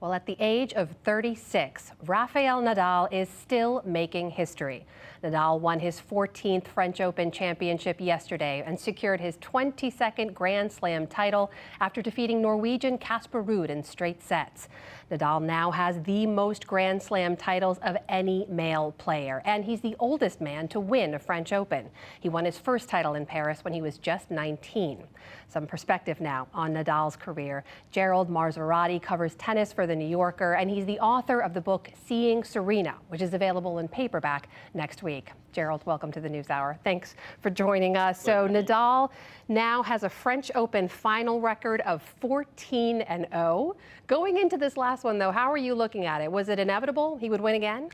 Well, at the age of 36, Rafael Nadal is still making history. Nadal won his 14th French Open championship yesterday and secured his 22nd Grand Slam title after defeating Norwegian Casper Rudd in straight sets. Nadal now has the most Grand Slam titles of any male player, and he's the oldest man to win a French Open. He won his first title in Paris when he was just 19. Some perspective now on Nadal's career. Gerald Marzorati covers tennis for The New Yorker, and he's the author of the book Seeing Serena, which is available in paperback next week. Gerald, welcome to the NewsHour. Thanks for joining us. So Nadal now has a French Open final record of 14-0. Going into this last one, though, how are you looking at it? Was it inevitable he would win again?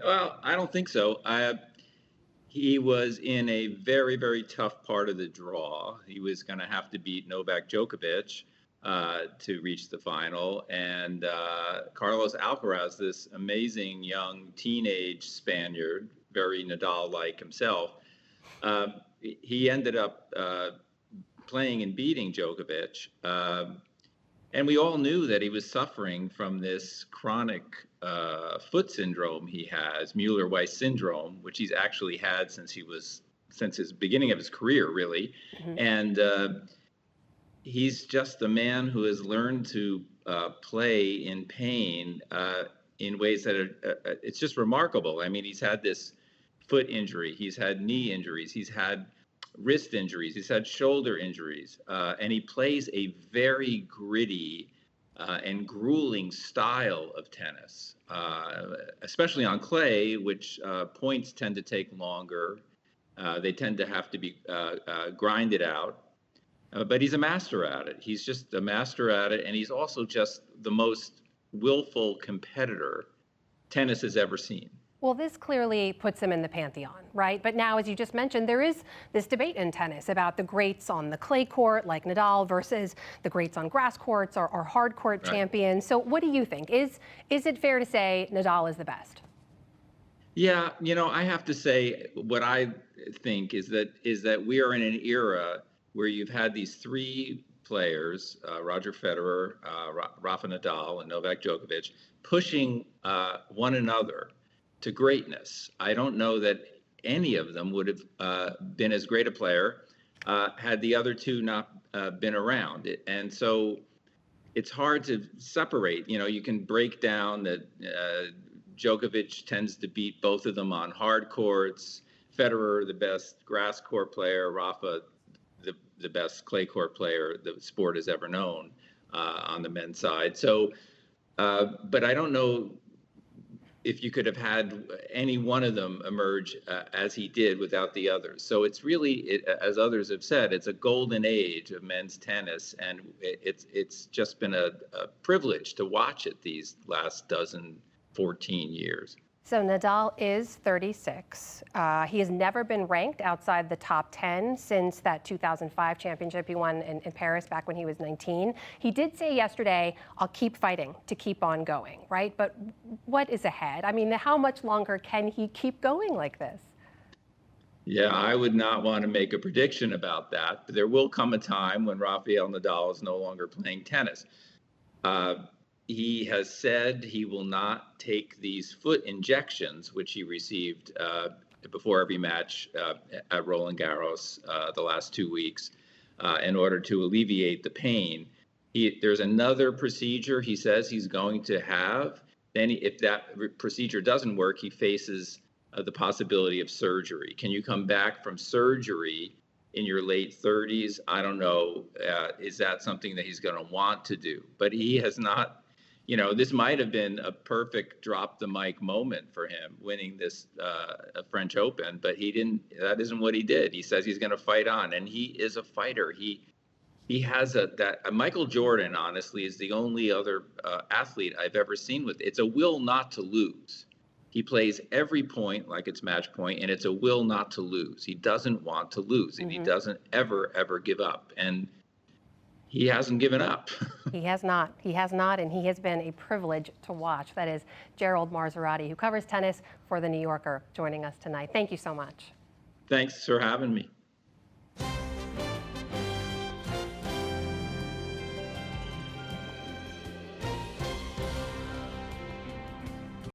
Well, I don't think so. He was in a very, very tough part of the draw. He was going to have to beat Novak Djokovic to reach the final. And Carlos Alcaraz, this amazing young teenage Spaniard, very Nadal-like himself, he ended up playing and beating Djokovic. And we all knew that he was suffering from this chronic foot syndrome he has, Mueller-Weiss syndrome, which he's actually had since his beginning of his career, really. Mm-hmm. And he's just a man who has learned to play in pain in ways that are, it's just remarkable. I mean, he's had this foot injury, he's had knee injuries, he's had wrist injuries, he's had shoulder injuries, and he plays a very gritty and grueling style of tennis, especially on clay, which points tend to take longer. They tend to have to be grinded out. But he's a master at it. He's just a master at it, and he's also just the most willful competitor tennis has ever seen. Well, this clearly puts him in the pantheon, right? But now, as you just mentioned, there is this debate in tennis about the greats on the clay court, like Nadal, versus the greats on grass courts or hard court champions. So what do you think? Is it fair to say Nadal is the best? Yeah, I have to say what I think is that we are in an era where you've had these three players, Roger Federer, Rafa Nadal, and Novak Djokovic, pushing one another to greatness. I don't know that any of them would have been as great a player had the other two not been around. And so it's hard to separate. You can break down that Djokovic tends to beat both of them on hard courts, Federer the best grass court player, Rafa the best clay court player the sport has ever known on the men's side. So, but I don't know if you could have had any one of them emerge as he did without the others. So it's really, as others have said, it's a golden age of men's tennis, and it's just been a privilege to watch it these last 14 years. So Nadal is 36. He has never been ranked outside the top 10 since that 2005 championship he won in Paris back when he was 19. He did say yesterday, I'll keep fighting to keep on going, right? But what is ahead? I mean, how much longer can he keep going like this? Yeah, I would not want to make a prediction about that. But there will come a time when Rafael Nadal is no longer playing tennis. He has said he will not take these foot injections, which he received before every match at Roland Garros the last 2 weeks, in order to alleviate the pain. There's another procedure he says he's going to have. Then if that procedure doesn't work, he faces the possibility of surgery. Can you come back from surgery in your late 30s? I don't know. Is that something that he's going to want to do? But he has not. This might have been a perfect drop the mic moment for him, winning this French Open, but he didn't. That isn't what he did. He says he's going to fight on, and he is a fighter. He has Michael Jordan, honestly, is the only other athlete I've ever seen with. It's a will not to lose. He plays every point like it's match point, and it's a will not to lose. He doesn't want to lose, and he doesn't ever give up. And he hasn't given up. He has not, and he has been a privilege to watch. That is Gerald Marzorati, who covers tennis for The New Yorker, joining us tonight. Thank you so much. Thanks for having me.